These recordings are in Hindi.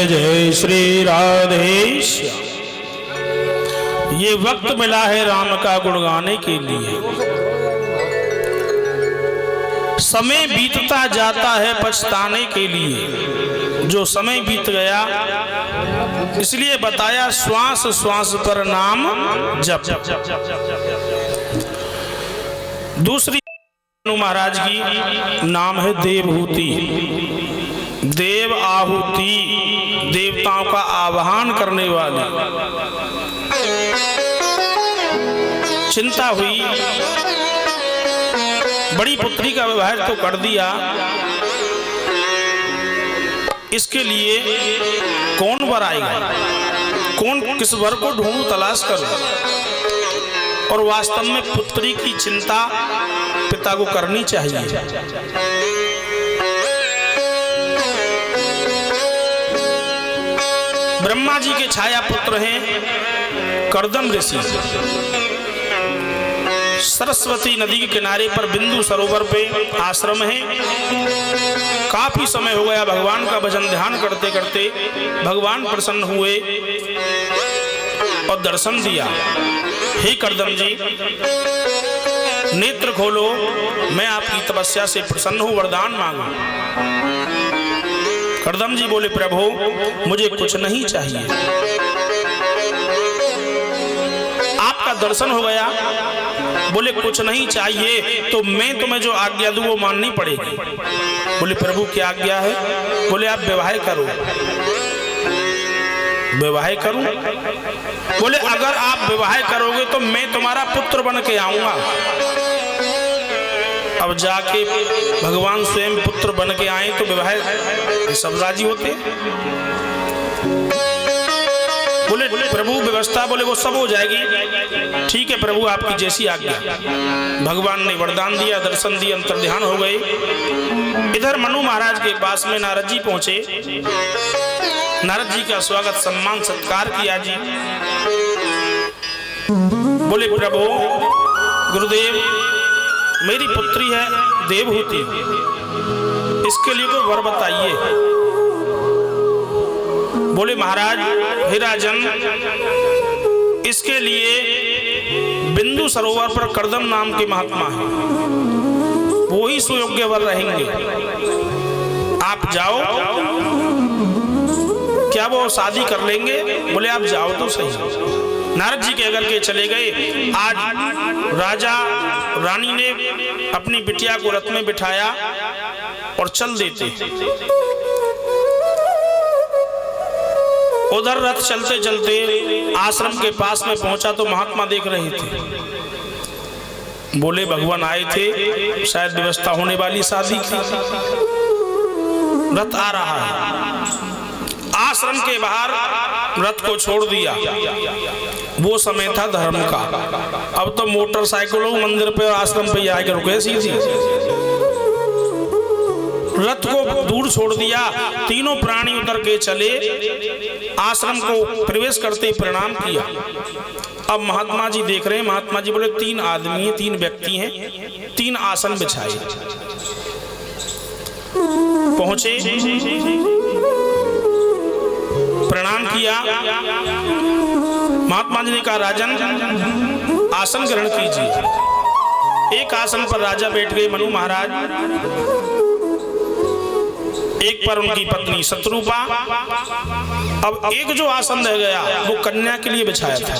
जय जय श्री राधे श्याम। ये वक्त मिला है राम का गुण गाने के लिए। समय बीतता जाता है पछताने के लिए। जो समय बीत गया इसलिए बताया श्वास श्वास पर नाम जप। दूसरी महाराज की नाम है देवहूति। देव आहुति, देवताओं का आवाहन करने वाली। चिंता हुई, बड़ी पुत्री का विवाह तो कर दिया, इसके लिए कौन वर आएगा, कौन किस वर को ढूंढ तलाश करूं। और वास्तव में पुत्री की चिंता पिता को करनी चाहिए। ब्रह्मा जी के छाया पुत्र हैं कर्दम ऋषि। सरस्वती नदी के किनारे पर बिंदु सरोवर पे आश्रम है। काफी समय हो गया भगवान का भजन ध्यान करते करते भगवान प्रसन्न हुए और दर्शन दिया। हे कर्दम जी, नेत्र खोलो, मैं आपकी तपस्या से प्रसन्न हूं, वरदान मांगो। कर्दम जी बोले, प्रभु मुझे कुछ नहीं चाहिए, आपका दर्शन हो गया। बोले कुछ नहीं चाहिए तो मैं तुम्हें जो आज्ञा दूं वो माननी पड़ेगी। बोले प्रभु क्या आज्ञा है? बोले आप विवाह करो। विवाह करूं? बोले अगर आप विवाह करोगे तो मैं तुम्हारा पुत्र बन के आऊंगा। अब जाके भगवान स्वयं पुत्र बन के आए तो विवाह सब राजी होते। बोले प्रभु व्यवस्था, बोले वो सब हो जाएगी। ठीक है प्रभु आपकी जैसी आज्ञा। भगवान ने वरदान दिया, दर्शन दिया, अंतर्ध्यान हो गए। इधर मनु महाराज के पास में नारद जी पहुंचे। नारद जी का स्वागत सम्मान सत्कार किया जी। बोले प्रभु गुरुदेव मेरी पुत्री है देवहूति, इसके लिए कोई वर बताइए। बोले महाराज हे राजन, इसके लिए बिंदु सरोवर पर कर्दम नाम के महात्मा है, वो ही सुयोग्य वर रहेंगे। आप जाओ, क्या वो शादी कर लेंगे? बोले आप जाओ तो सही। नारद जी के अगर के चले गए। आज राजा रानी ने अपनी बिटिया को रथ में बिठाया और चल देते। उधर रथ चलते चलते आश्रम के पास में पहुंचा तो महात्मा देख रहे थे। बोले भगवान आए थे, शायद व्यवस्था होने वाली शादी की। रथ आ रहा है। आश्रम के बाहर रथ को छोड़ दिया। वो समय था धर्म का। अब तो मोटरसाइकिलों मंदिर पे आश्रम पे आके रुके सीधी। रथ को दूर छोड़ दिया। तीनों प्राणी उतर के चले। आश्रम को प्रवेश करते प्रणाम किया। अब महात्मा जी देख रहे हैं। महात्मा जी बोले तीन आदमी हैं, तीन व्यक्ति हैं, तीन आसन बिछाए। पहुंचे, प्रणाम किया। महात्मा जी ने कहा राजन आसन ग्रहण कीजिए। एक आसन पर राजा बैठ गए मनु महाराज, एक पर उनकी पत्नी शत्रुपा। अब एक जो आसन रह गया वो कन्या के लिए बिछाया था।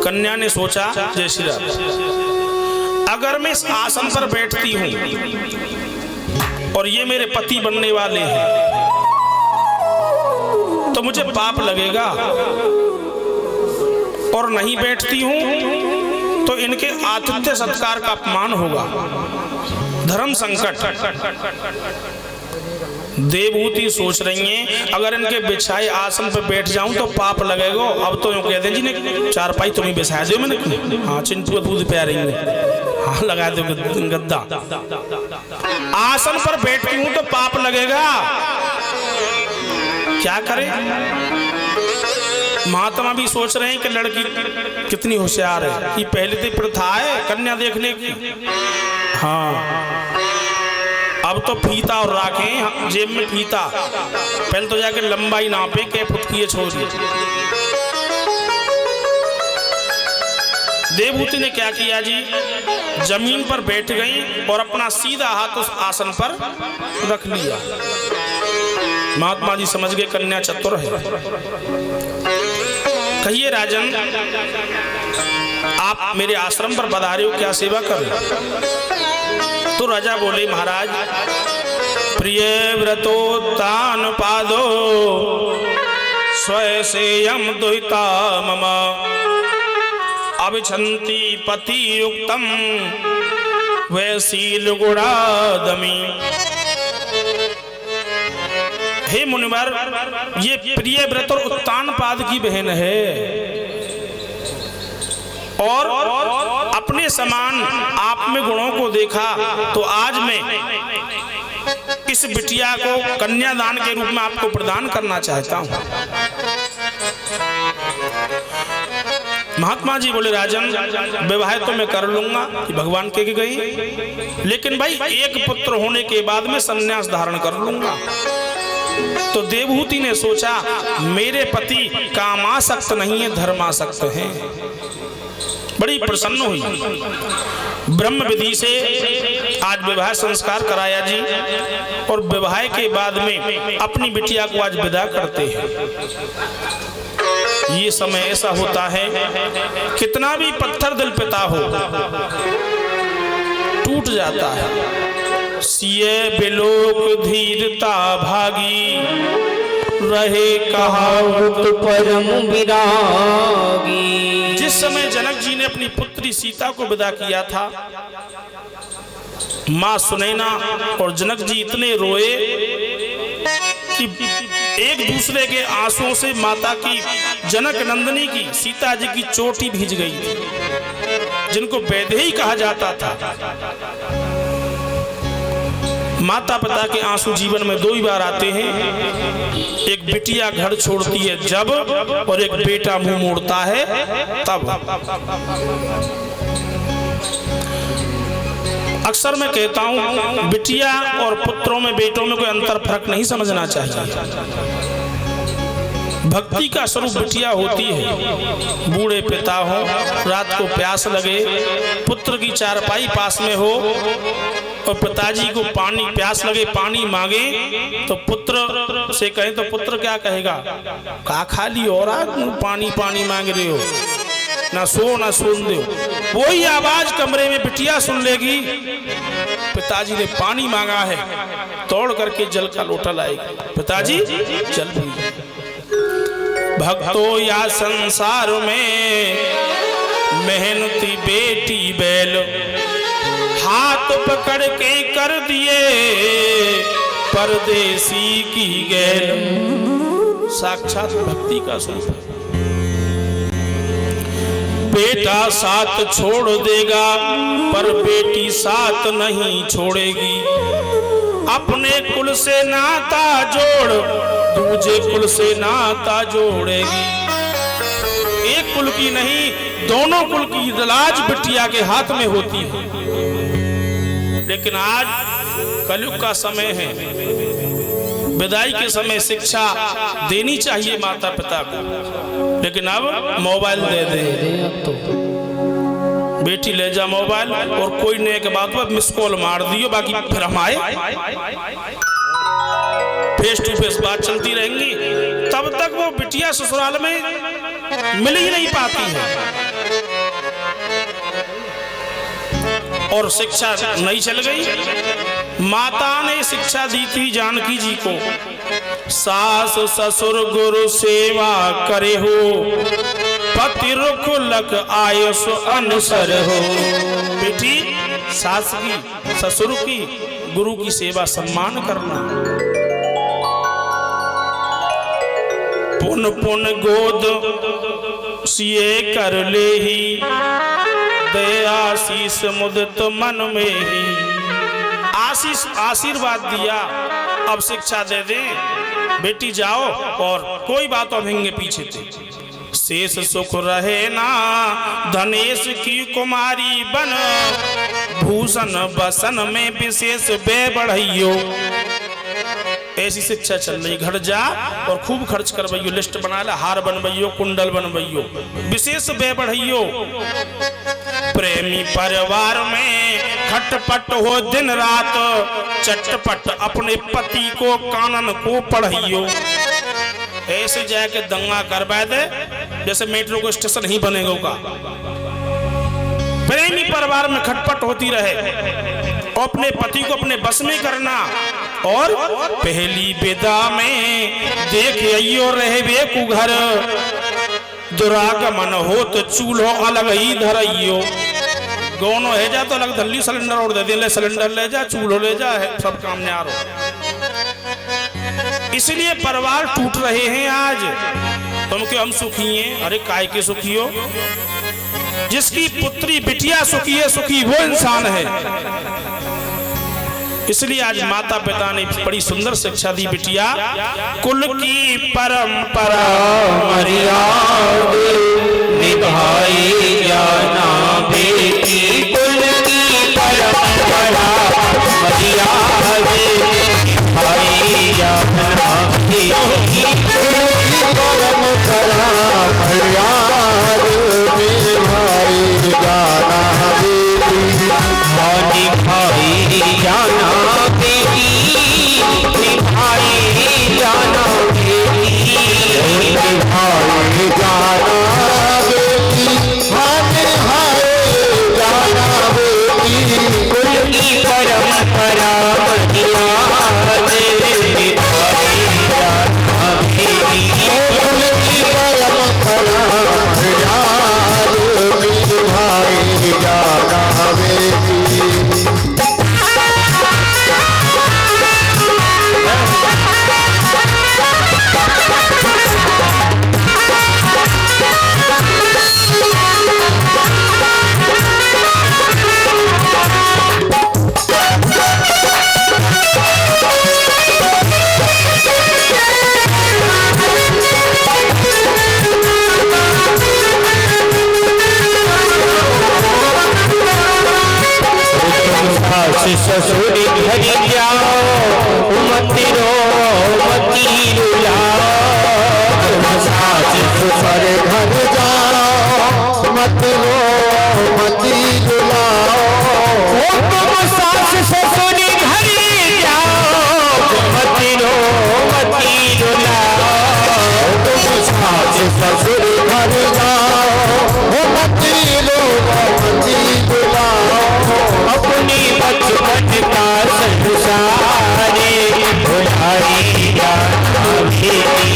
कन्या ने सोचा जय श्री राम, अगर मैं इस आसन पर बैठती हूं और ये मेरे पति बनने वाले हैं तो मुझे पाप लगेगा, और नहीं बैठती हूं तो इनके आतिथ्य सत्कार का अपमान होगा, धर्म संकट। देवहूति सोच रही हैं अगर इनके बिछाए आसन पर बैठ जाऊं तो पाप लगेगा। अब तो यूं कहते जी ने चारपाई तुम्हें बिछा दो, मैंने हाँ चिंटू दूध पै रही है, हाँ लगा दो गद्दा। आसन पर बैठती हूं तो पाप लगेगा, क्या करें? महात्मा भी सोच रहे हैं कि लड़की कितनी होशियार है, कि पहले तो प्रथा है कन्या देखने की। हाँ अब तो फीता और राखें जेब में फीता, पहले तो जाके लंबाई नापे के फुट की छोरी। देवहूति ने क्या किया जी, जमीन पर बैठ गई और अपना सीधा हाथ उस आसन पर रख लिया। महात्मा जी समझ गए कन्या चतुर है। कहिए राजन, आप मेरे आश्रम पर पधारे हो, क्या सेवा करूं? तो राजा बोले, महाराज प्रिय व्रतोत्तान पादो स्वयसेयम दुहिता मम अभिछन्ति पति युक्तम वैशील गुणादमी। हे मुनिवर, ये प्रिय व्रत और उत्तान पाद की बहन है और अपने समान आप में गुणों को देखा तो आज मैं इस बिटिया को कन्यादान के रूप में आपको प्रदान करना चाहता हूं। महात्मा जी बोले, राजन विवाह तो मैं कर लूंगा कि भगवान के गई, लेकिन भाई एक पुत्र होने के बाद में संन्यास धारण कर लूंगा। तो देवहूति ने सोचा मेरे पति कामासक्त नहीं है, धर्मासक्त हैं। बड़ी प्रसन्न हुई, ब्रह्म विधि से आज विवाह संस्कार कराया जी, और विवाह के बाद में अपनी बिटिया को आज विदा करते हैं। ये समय ऐसा होता है, कितना भी पत्थर दिल पिता हो टूट जाता है। सिए बिलोक धीरता भागी रहे कहावत परम विरागी। जिस समय जनक जी ने अपनी पुत्री सीता को विदा किया था, मां सुनैना और जनक जी इतने रोए कि एक दूसरे के आंसुओं से माता की, जनक नंदिनी की, सीता जी की चोटी भीज गई थी, जिनको वैदेही कहा जाता था। माता पिता के आंसू जीवन में दो ही बार आते हैं, एक बिटिया घर छोड़ती है जब, और एक बेटा मुंह मोड़ता है तब। अक्सर मैं कहता हूं, बिटिया और पुत्रों में, बेटों में कोई अंतर फर्क नहीं समझना चाहिए। भक्ति का स्वरूप बिटिया होती है। बूढ़े पिता हो, रात को प्यास लगे, पुत्र की चारपाई पास में हो और पिताजी को पानी प्यास लगे, पानी मांगे तो पुत्र से कहें तो पुत्र क्या कहेगा, का खाली और पानी पानी मांग रहे हो, ना सो ना सुन दो। वही आवाज कमरे में बिटिया सुन लेगी, पिताजी ने पानी मांगा है, तोड़ करके जल का लोटा लाएगी, पिताजी जल पी। भक्तों या संसार में मेहनती बेटी बैल, हाथ पकड़ के कर दिए परदेसी की गैल। साक्षात भक्ति का स्वरूप है। बेटा साथ छोड़ देगा पर बेटी साथ नहीं छोड़ेगी। अपने कुल से नाता जोड़ दूजे कुल से नाता जोड़ेगी। एक कुल की नहीं, दोनों कुल की लाज बिटिया के हाथ में होती है। लेकिन आज कलयुग का समय है, विदाई के समय शिक्षा देनी चाहिए माता पिता को, लेकिन अब मोबाइल दे दे तो बेटी ले जा मोबाइल, और कोई ने के बाद में मिस कॉल मार दियो, बाकी फिर हम आए, फेस टू फेस बात चलती रहेंगी, तब तक वो बिटिया ससुराल में मिल ही नहीं पाती है। और शिक्षा नहीं चल गई। माता ने शिक्षा दी थी जानकी जी को, सास ससुर गुरु सेवा करे हो, पति रुख लक आयुष अनुसर हो। बेटी सास की, ससुर की, गुरु की सेवा सम्मान करना। पुन पुन गोद सिए कर ले ही, दया आशीष मुदित मन में ही। आशीष आशीर्वाद दिया, अब शिक्षा दे दे, बेटी जाओ और कोई बात अभेंगे पीछे थे। विशेष सुख रहे ना धनेश की कुमारी बन, भूषण बसन में विशेष बे बढ़इयो। ऐसी शिक्षा चल रही, घर जा और खूब खर्च करवइयो, लिस्ट बना ले, हार बनवइयो, कुंडल बनवइयो, विशेष बे बढ़इयो। प्रेमी परिवार में खटपट हो दिन रात, चटपट अपने पति को कानन को पढ़इयो। ऐसे जाके दंगा करवा दे जैसे मेट्रो को स्टेशन ही बनेगा का। प्रेमी परिवार में खटपट होती रहे और अपने पति को अपने बस में करना। और पहली विदा में देख अयो रहबे कु घर, दुरागमन हो तो चूल्हो अलग ही धरइयो। दोनों है जा तो अलग धल्ली सिलेंडर और दे दे, ले सिलेंडर ले जा, चूल्हो ले जा, है सब काम न्यारो। इसलिए परिवार टूट रहे हैं आज। तुम क्यों हम सुखी हैं? अरे काय के सुखी हो? जिसकी पुत्री बिटिया सुखी है, सुखी वो इंसान है। इसलिए आज माता पिता ने बड़ी सुंदर शिक्षा दी, बिटिया कुल की परंपरा मर्यादा निभाई जाना बेटी, कुल की परंपरा मर्यादा निभाई जाना बेटी, कुल की परंपरा मर्यादा निभाई जाना बेटी, निभाई जाना बेटी, निभाई जाना बेटी, निभाई जाना बेटी, निभाई जाना बेटी, कुल की परंपरा मर्यादा निभाई जाना बेटी, कुल की परंपरा मर्यादा निभाई जाना बेटी। ससुर घर जाओ मत रो मती रुलाओ, सास ससुर घर जाओ मत रो मती रुलाओ, तुम सास ससुर घर जाओ मत रो मती रुलाओ, तुम सास ससुर घर जाओ मत रो मती रुलाओ, अपनी बचपन का संसारे भुलाई जाना बेटी,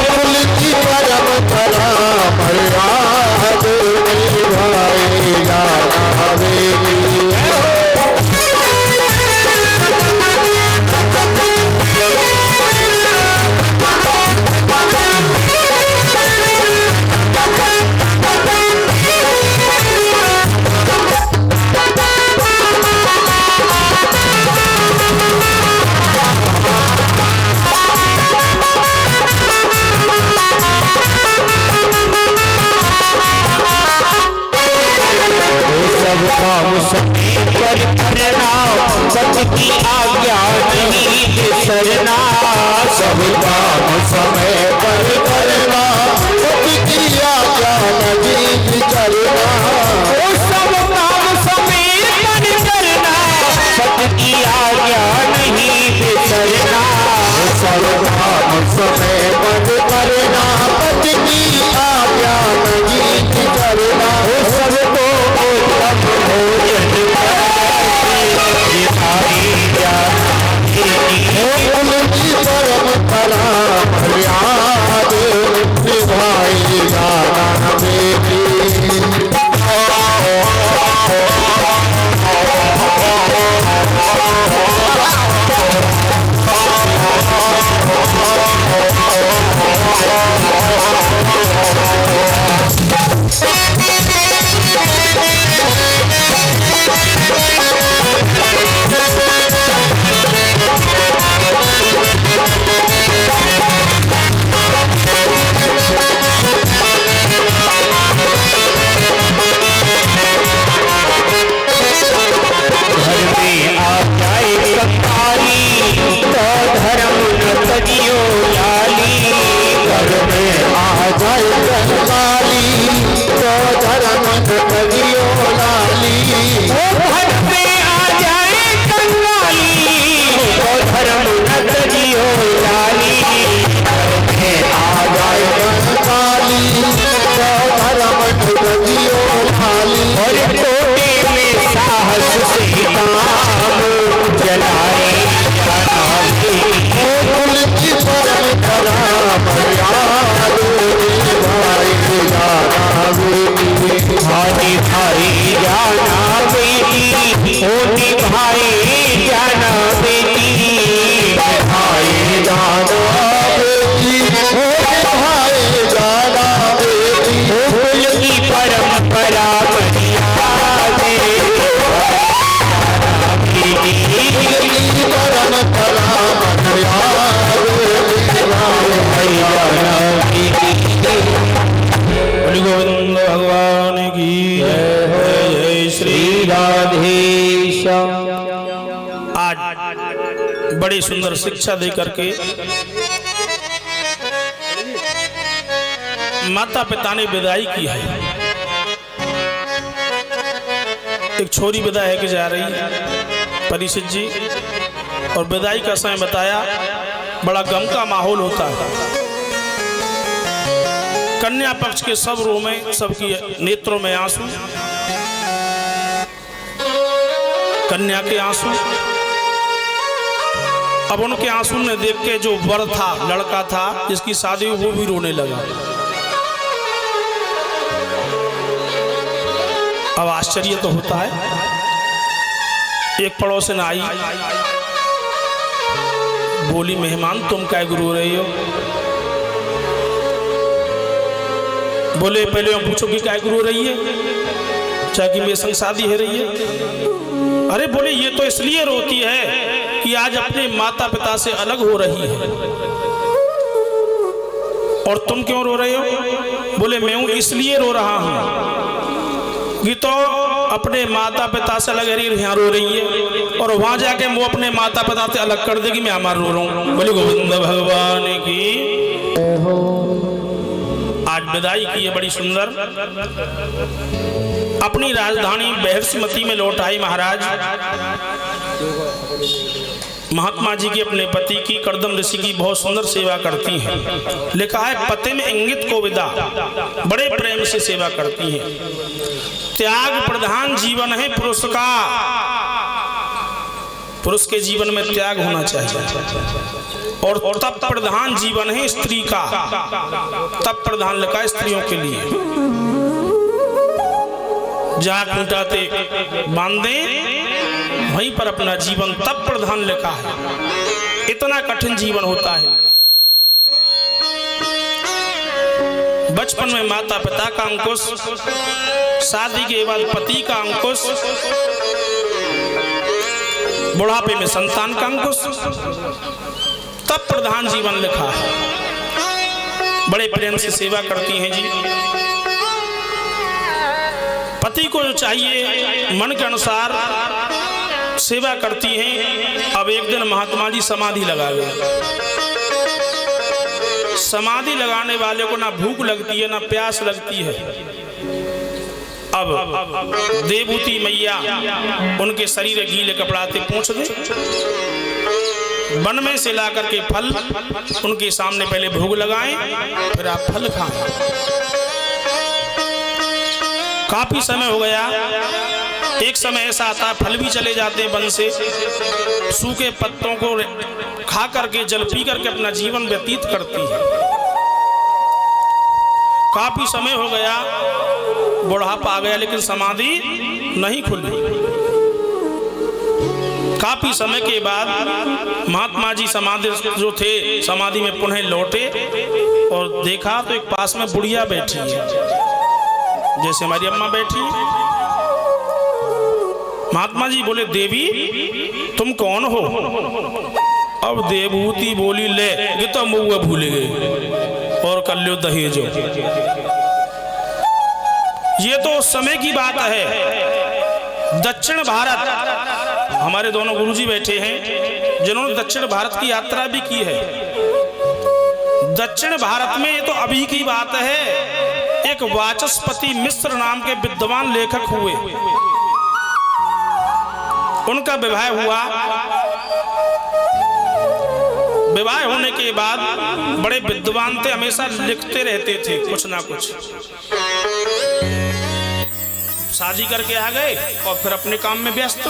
कुल की परंपरा मर्यादा निभाई जाना बेटी। सब काम समय पर करना, सत्य की आज्ञा नहीं बिसरना, सब काम समय पर करना, सत्य की आज्ञा नहीं बिसरना, सब काम समय पर करना, सत्य की आज्ञा नहीं बिसरना, सब काम समय पर करना, सत्य की आज्ञा नहीं बिसरना, सबको भोजन की परंपरा मर्यादा निभाई जाना बेटी। भाई भाई जाना बेटी होती भाई जाना बेटी भाई जाना बेटी होती भाई जाना बेटी फूल की परंपरा मर्यादे परंपरा गोविंद भगवान की जय श्री राधेश। आज बड़ी सुंदर शिक्षा दे करके माता पिता ने विदाई की है। एक छोरी विदा है कि जा रही परीक्षित जी, और विदाई का समय बताया, बड़ा गम का माहौल होता है। कन्या पक्ष के सब रो में, सबकी नेत्रों में आंसू, कन्या के आंसू। अब उनके आंसू ने देख के जो वर था, लड़का था जिसकी शादी हुई, वो भी रोने लगा। अब आश्चर्य तो होता है। एक पड़ोसन आई, बोली मेहमान तुम क्या रो रही हो? बोले पहले हम पूछो कि क्या रो रही है, चाहे कि मेरे संग शादी है रही है। अरे बोले ये तो इसलिए रोती है कि आज अपने माता पिता से अलग हो रही है। और तुम क्यों रो रहे हो? बोले मैं हूं इसलिए रो रहा हूं कि तो अपने माता पिता से अलग यहाँ रो रही है, और वहां जाके वो अपने माता पिता से अलग कर देगी, मैं हमारा रो रहा हूं। बोले गोविंद भगवान की। आज विदाई की है बड़ी सुंदर। अपनी राजधानी बहरसमती में लौट आई महाराज। महात्मा जी की अपने पति की, करदम ऋषि की बहुत सुंदर सेवा करती हैं। लिखा है पति में इंगित को विदा, बड़े प्रेम से सेवा करती हैं। त्याग प्रधान जीवन है पुरुष का, पुरुष के जीवन में त्याग होना चाहिए। और तप प्रधान जीवन है स्त्री का, तप प्रधान लिखा है स्त्रियों के लिए। जहाँ खूंटाते बांधे वहीं पर अपना जीवन तप प्रधान लिखा है। इतना कठिन जीवन होता है। बचपन में माता पिता का अंकुश, शादी के बाद पति का अंकुश, बुढ़ापे में संतान का अंकुश, तप प्रधान जीवन लिखा है। बड़े प्रेम से सेवा करती हैं जी। पति को जो चाहिए मन के अनुसार सेवा करती हैं। अब एक दिन महात्मा जी समाधि लगा गए। समाधि लगाने वाले को ना भूख लगती है ना प्यास लगती है। अब देवभूति मैया उनके शरीर गीले कपड़ाते पहुंच दे, वन में से ला करके फल उनके सामने पहले भोग लगाएं, फिर आप फल खाएं। काफी समय हो गया। एक समय ऐसा आता है फल भी चले जाते हैं वन से, सूखे पत्तों को खा करके जल पी करके अपना जीवन व्यतीत करती है। काफी समय हो गया, बुढ़ापा आ गया, लेकिन समाधि नहीं खुली। काफी समय के बाद महात्मा जी समाधि जो थे समाधि में पुनः लौटे और देखा तो एक पास में बुढ़िया बैठी है, जैसे हमारी अम्मा बैठी। महात्मा जी बोले देवी तुम कौन हो? अब देवभूति बोली ले ये तो मुँह भूले गए और कर लो दहेजो। ये तो उस समय की बात है। दक्षिण भारत, हमारे दोनों गुरुजी बैठे हैं जिन्होंने दक्षिण भारत की यात्रा भी की है। दक्षिण भारत में ये तो अभी की बात है। एक वाचस्पति मिश्र नाम के विद्वान लेखक हुए, उनका विवाह हुआ। विवाह होने के बाद बड़े विद्वान थे, हमेशा लिखते रहते थे कुछ ना कुछ। शादी करके आ गए और फिर अपने काम में व्यस्त।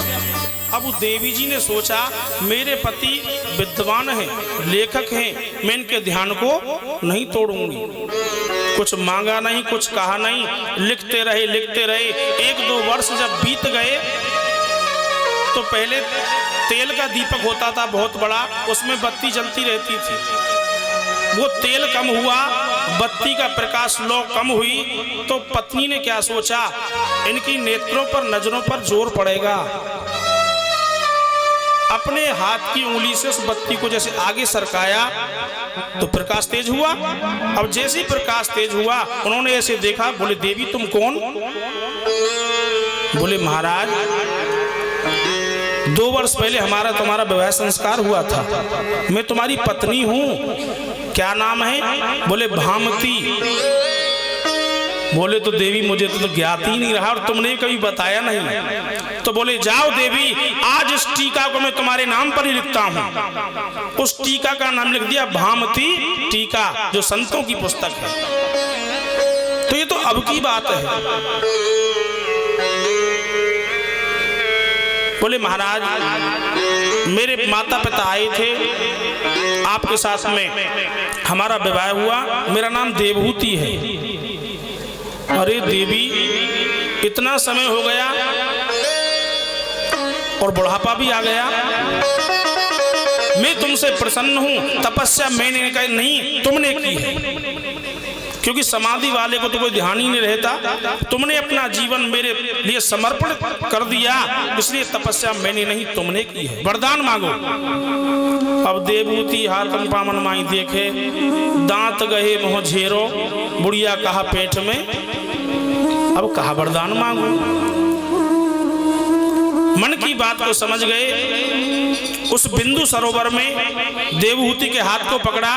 अब देवी जी ने सोचा मेरे पति विद्वान हैं, लेखक हैं, मैं इनके ध्यान को नहीं तोड़ूंगी। कुछ मांगा नहीं, कुछ कहा नहीं, लिखते रहे लिखते रहे। 1-2 वर्ष जब बीत गए तो पहले तेल का दीपक होता था बहुत बड़ा, उसमें बत्ती जलती रहती थी। वो तेल कम हुआ, बत्ती का प्रकाश लो कम हुई, तो पत्नी ने क्या सोचा, इनकी नेत्रों पर नजरों पर जोर पड़ेगा। अपने हाथ की उंगली से उस बत्ती को जैसे आगे सरकाया तो प्रकाश तेज हुआ। अब जैसे ही प्रकाश तेज हुआ उन्होंने ऐसे देखा, बोले देवी तुम कौन? बोले महाराज 2 वर्ष पहले हमारा तुम्हारा विवाह संस्कार हुआ था, मैं तुम्हारी पत्नी हूं। क्या नाम है? बोले भामती। बोले तो देवी मुझे तो ज्ञात ही नहीं रहा और तुमने कभी बताया नहीं। तो बोले जाओ देवी, आज इस टीका को मैं तुम्हारे नाम पर ही लिखता हूं। उस टीका का नाम लिख दिया भामती टीका, जो संतों की पुस्तक है। तो ये तो अब की बात है। बोले महाराज मेरे माता पिता आए थे, आपके साथ में हमारा विवाह हुआ, मेरा नाम देवहूति है। अरे देवी इतना समय हो गया और बुढ़ापा भी आ गया, मैं तुमसे प्रसन्न हूं, तपस्या मैंने नहीं तुमने की है, क्योंकि समाधि वाले को तो कोई ध्यान ही नहीं रहता। तुमने अपना जीवन मेरे लिए समर्पण कर दिया, इसलिए तपस्या मैंने नहीं तुमने की है, वरदान मांगो। अब देवहूति हाथ पामन माई देखे, दांत गहे मोह झेरो, बुढ़िया कहा पेट में, अब कहा वरदान मांगो। मन की बात को समझ गए। उस बिंदु सरोवर में देवहूति के हाथ को पकड़ा,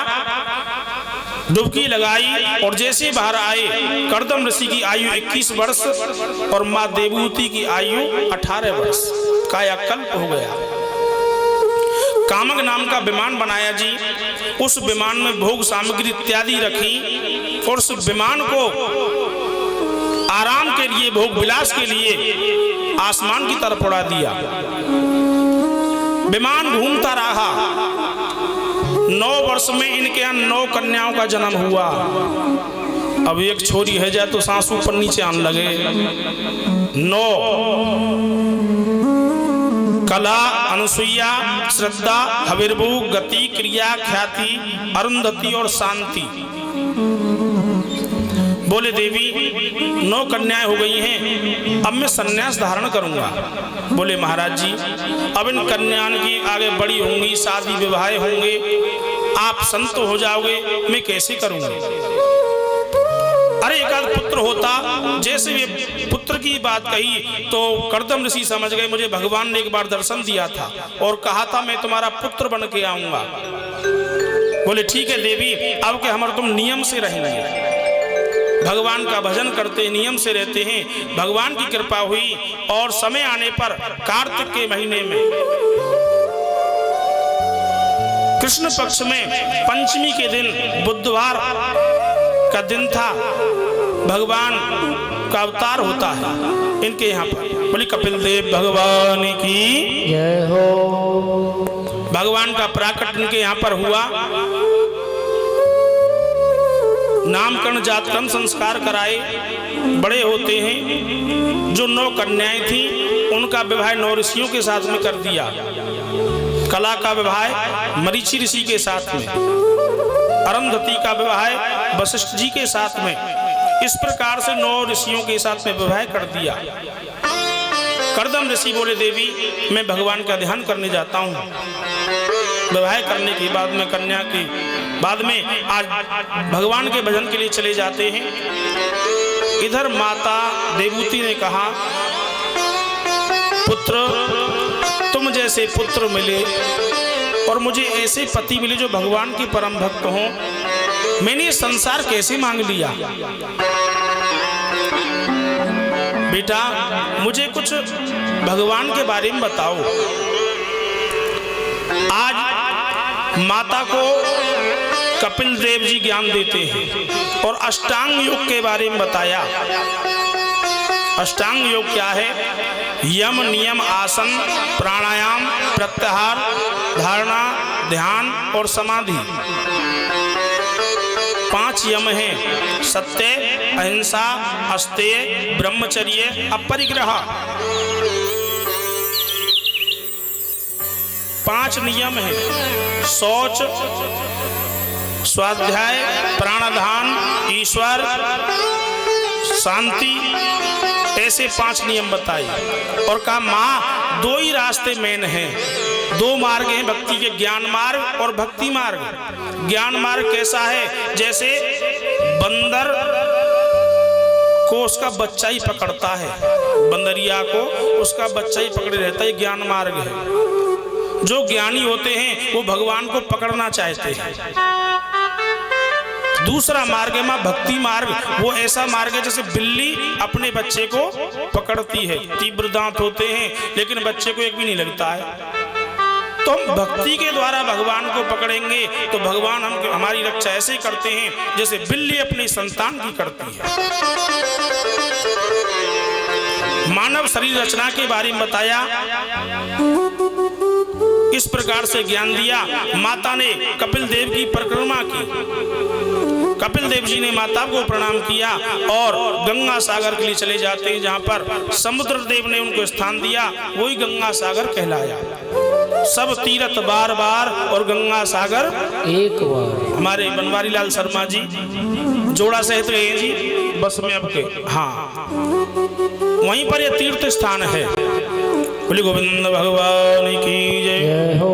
डुबकी लगाई और जैसे बाहर आए, कर्दम ऋषि की आयु 21 वर्ष और मां देवहूति की आयु 18 वर्ष, कायाकल्प हो गया। कामक नाम का विमान बनाया जी, उस विमान में भोग सामग्री इत्यादि रखी और उस विमान को आराम के लिए, भोग विलास के लिए आसमान की तरफ उड़ा दिया। विमान घूमता रहा। 9 वर्ष में इनके यहाँ 9 कन्याओं का जन्म हुआ। अब एक छोरी है जाए तो सांस ऊपर नीचे आने लगे। 9 कला, अनसुईया, श्रद्धा, हविर्भू, गति, क्रिया, ख्याति, अरुंधति और शांति। बोले देवी 9 कन्याएं हो गई हैं, अब मैं संन्यास धारण करूंगा। बोले महाराज जी अब इन कन्याओं की आगे बड़ी होंगी, शादी विवाह होंगे, आप संत हो जाओगे, मैं कैसे करूंगा? अरे एकाध पुत्र होता। जैसे ये पुत्र की बात कही तो कर्दम ऋषि समझ गए, मुझे भगवान ने एक बार दर्शन दिया था और कहा था मैं तुम्हारा पुत्र बन के आऊंगा। बोले ठीक है देवी, अब के हमारे तुम नियम से रहेंगे, भगवान का भजन करते नियम से रहते हैं। भगवान की कृपा हुई और समय आने पर कार्तिक के महीने में कृष्ण पक्ष में पंचमी के दिन, बुधवार का दिन था, भगवान का अवतार होता है इनके यहाँ पर। बोले कपिल देव भगवान की जय हो। भगवान का प्राकट इनके यहाँ पर हुआ। नामकरण, जातकर्म संस्कार कराए, बड़े होते हैं। जो 9 कन्याएं थी उनका विवाह 9 ऋषियों के साथ में कर दिया। कला का विवाह मरीचि ऋषि के साथ में, अरुंधति का विवाह वशिष्ठ जी के साथ में। इस प्रकार से 9 ऋषियों के साथ में विवाह कर दिया। कर्दम ऋषि बोले देवी मैं भगवान का ध्यान करने जाता हूँ। विवाह करने के बाद में कन्या के बाद में आज भगवान के भजन के लिए चले जाते हैं। इधर माता देवहूति ने कहा पुत्र, तुम जैसे पुत्र मिले और मुझे ऐसे पति मिले जो भगवान के परम भक्त हों, मैंने संसार कैसे मांग लिया? बेटा मुझे कुछ भगवान के बारे में बताओ। आज माता को कपिल देव जी ज्ञान देते हैं और अष्टांग योग के बारे में बताया। अष्टांग योग क्या है? यम नियम आसन प्राणायाम प्रत्याहार धारणा ध्यान और समाधि 5 यम हैं। सत्य अहिंसा अस्तेय ब्रह्मचर्य अपरिग्रह। 5 नियम हैं। शौच स्वाध्याय प्राणाधान ईश्वर शांति ऐसे 5 नियम बताए और कहा माँ 2 ही रास्ते मेन हैं। 2 मार्ग हैं भक्ति के, ज्ञान मार्ग और भक्ति मार्ग। ज्ञान मार्ग कैसा है? जैसे बंदर को उसका बच्चा ही पकड़ता है, बंदरिया को उसका बच्चा ही पकड़े रहता है, ज्ञान मार्ग है। जो ज्ञानी होते हैं वो भगवान को पकड़ना चाहते हैं। दूसरा मार्ग है माँ भक्ति मार्ग। वो ऐसा मार्ग है जैसे बिल्ली अपने बच्चे को पकड़ती है। तीव्र दांत होते हैं लेकिन बच्चे को एक भी नहीं लगता है। तो हम भक्ति के द्वारा भगवान को पकड़ेंगे तो भगवान हमारी रक्षा ऐसे ही करते हैं जैसे बिल्ली अपनी संतान की करती है। मानव शरीर रचना के बारे में बताया, इस प्रकार से ज्ञान दिया। माता ने कपिल देव की परिक्रमा की। कपिल देव जी ने माता को प्रणाम किया और गंगा सागर के लिए चले जाते हैं, जहाँ पर समुद्र देव ने उनको स्थान दिया, वही गंगा सागर कहलाया। सब तीर्थ बार बार और गंगा सागर एक बार। हमारे बनवारी लाल शर्मा जी जोड़ा सहित गए जी बस में आपके। हाँ, वहीं पर यह तीर्थ स्थान है। बोले गोविंद भगवान की जय हो।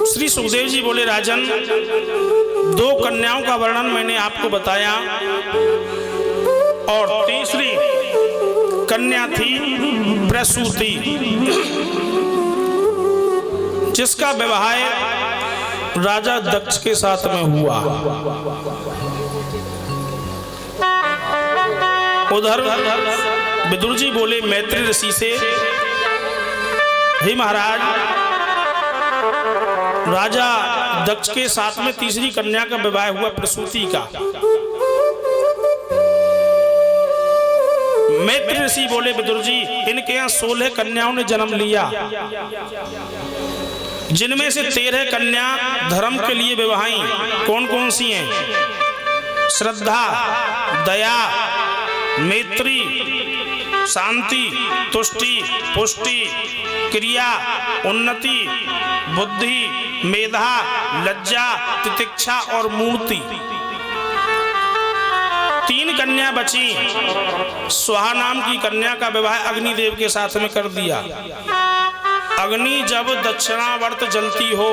श्री सुखदेव जी बोले राजन, 2 कन्याओं का वर्णन मैंने आपको बताया और तीसरी कन्या थी प्रसूति, जिसका विवाह राजा दक्ष के साथ में हुआ। उधर विदुर जी बोले मैत्री ऋषि से, हे महाराज, राजा दक्ष के साथ में तीसरी कन्या का विवाह हुआ प्रसूति का। मैत्री ऋषि बोले विदुर जी, इनके यहाँ 16 कन्याओं ने जन्म लिया, जिनमें से 13 कन्या धर्म के लिए विवाही। कौन कौन सी हैं? श्रद्धा, दया, मैत्री, शांति, तुष्टि, पुष्टि, क्रिया, उन्नति, बुद्धि, मेधा, लज्जा, तितिक्षा और मूर्ति। 3 कन्या बची। स्वाहा नाम की कन्या का विवाह अग्निदेव के साथ में कर दिया। अग्नि जब दक्षिणावर्त जलती हो,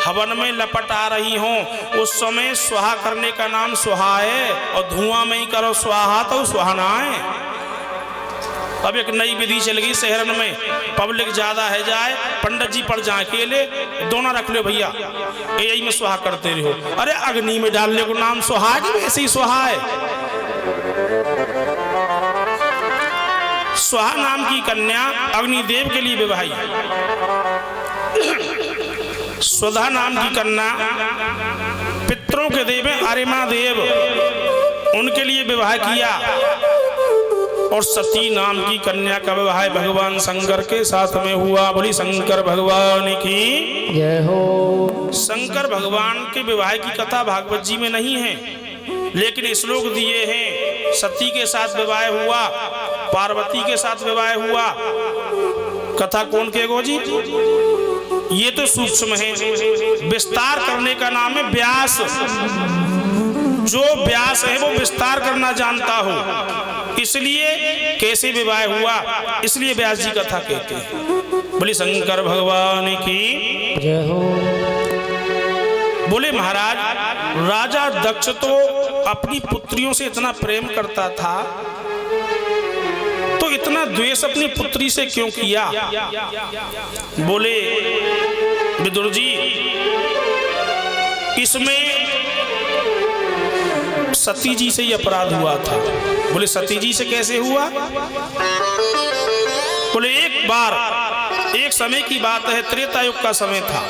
हवन में लपट आ रही हो, उस समय स्वाहा करने का नाम स्वाहा है, और धुआं में ही करो स्वाहा तो स्वाहा है। अब एक नई विधि चल गई शहरन में, पब्लिक ज्यादा है जाए, पंडित जी पड़ जाए अकेले, दोनों रख लो भैया, यही में स्वाहा करते रहो। अरे अग्नि में डालने को नाम स्वाहा है, वैसे ही स्वाहा है। स्वाहा नाम की कन्या अग्निदेव के लिए विवाही। स्वधा नाम की कन्या पितरों के देव आर्यमा देव, उनके लिए विवाह किया। और सती नाम की कन्या का विवाह भगवान शंकर के साथ में हुआ। बोली शंकर भगवान की जय हो। शंकर भगवान के विवाह की कथा भागवत जी में नहीं है, लेकिन श्लोक दिए हैं। सती के साथ विवाह हुआ, पार्वती के साथ विवाह हुआ। कथा कौन कहेगा जी? ये तो सूक्ष्म है, विस्तार करने का नाम है व्यास। जो व्यास है वो विस्तार करना जानता हो, इसलिए कैसे विवाह हुआ, इसलिए व्यास जी कथा कहते हैं। बोले शंकर भगवान की जय हो। बोले महाराज, राजा दक्ष तो अपनी पुत्रियों से इतना प्रेम करता था, तो इतना द्वेष अपनी पुत्री से क्यों किया? बोले विदुर जी, इसमें सती जी से ही अपराध हुआ था। बोले सती जी से कैसे हुआ? बोले एक बार, एक समय की बात है, त्रेता युग का समय था।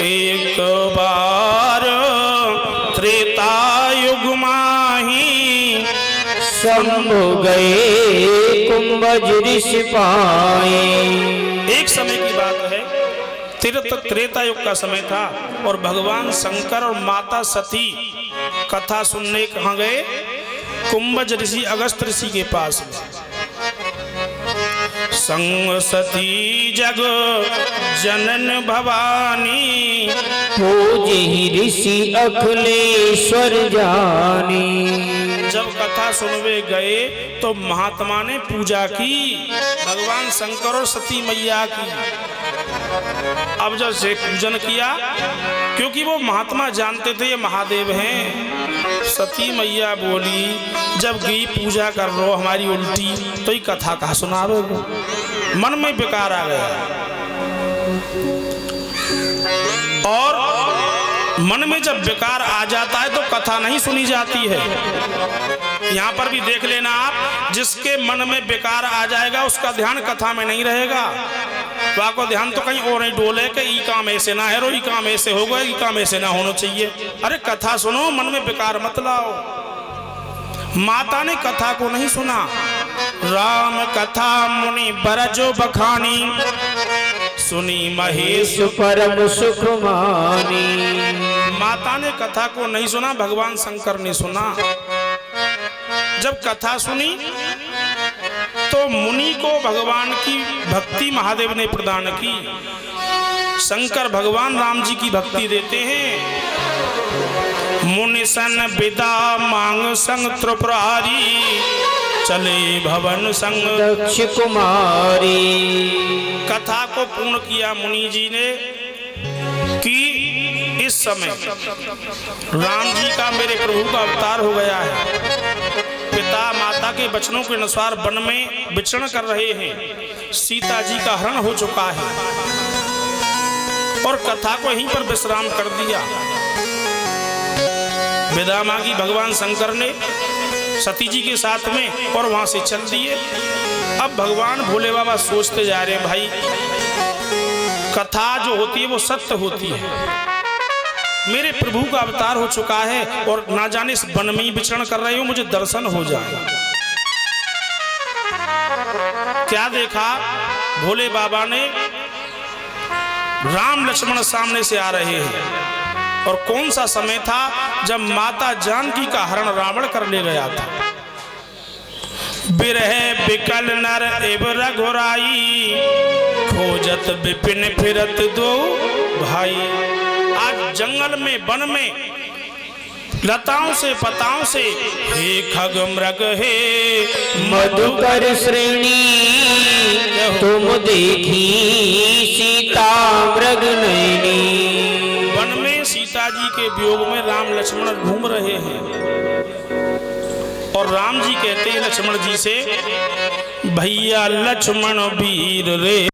एक बार त्रेता युग माही शंभु गए कुंभज ऋषि पाए। एक समय की बात है, त्रेता युग का समय था और भगवान शंकर और माता सती कथा सुनने कहाँ गए? कुंभज ऋषि अगस्त ऋषि के पास। संग सती जग जनन भवानी, पूजे ऋषि अखिलेश्वर जानी। जब कथा सुनवे गए तो महात्मा ने पूजा की भगवान शंकर और सती मैया की। अब जब से पूजन किया, क्योंकि वो महात्मा जानते थे ये महादेव हैं, सती मैया बोली जब गई पूजा कर रो हमारी उल्टी तो ये कथा कहाँ सुनावे? मन में बेकार आ गया और मन में जब बेकार आ जाता है तो कथा नहीं सुनी जाती है। यहाँ पर भी देख लेना आप, जिसके मन में बेकार आ जाएगा उसका ध्यान कथा में नहीं रहेगा, वहाँ को ध्यान तो कहीं और नहीं डोले कि ई काम ऐसे ना है रो, ई काम ऐसे हो गए, ई काम ऐसे ना होना चाहिए। अरे कथा सुनो, मन में बेकार मत लाओ। माता ने कथा को नहीं सुना। राम कथा मुनि बरजो बखानी, सुनी महेश परम सुख मानी। माता ने कथा को नहीं सुना, भगवान शंकर ने सुना। जब कथा सुनी तो मुनि को भगवान की भक्ति महादेव ने प्रदान की। शंकर भगवान राम जी की भक्ति देते हैं। मुनि सन विदा मांग संग त्रिपुरारी, चले भवन संग दक्ष कुमारी। कथा को पूर्ण किया मुनि जी ने कि इस समय राम जी का मेरे प्रभु का अवतार हो गया है। पिता माता के वचनों के अनुसार वन में विचरण कर रहे हैं। सीता जी का हरण हो चुका है और कथा को यहीं पर विश्राम कर दिया। विदा मांगी भगवान शंकर ने सती जी के साथ में और वहां से चल दिए। अब भगवान भोले बाबा सोचते जा रहे हैं, भाई कथा जो होती है वो सत्य होती है। मेरे प्रभु का अवतार हो चुका है और ना जाने इस वन में ही विचरण कर रहे हो, मुझे दर्शन हो जाए। क्या देखा भोले बाबा ने? राम लक्ष्मण सामने से आ रहे हैं और कौन सा समय था जब माता जानकी का हरण रावण कर ले गया था। बिरह बिकल नर एव रघुराई, खोजत विपिन फिरत दो भाई। आज जंगल में वन में लताओं से पताओं से, हे खग मृग हे मधुकर श्रेणी, तुम देखी सीता मृग नैनी। वन में सीता जी के वियोग में राम लक्ष्मण घूम रहे हैं और राम जी कहते हैं लक्ष्मण जी से, भैया लक्ष्मण वीर रे।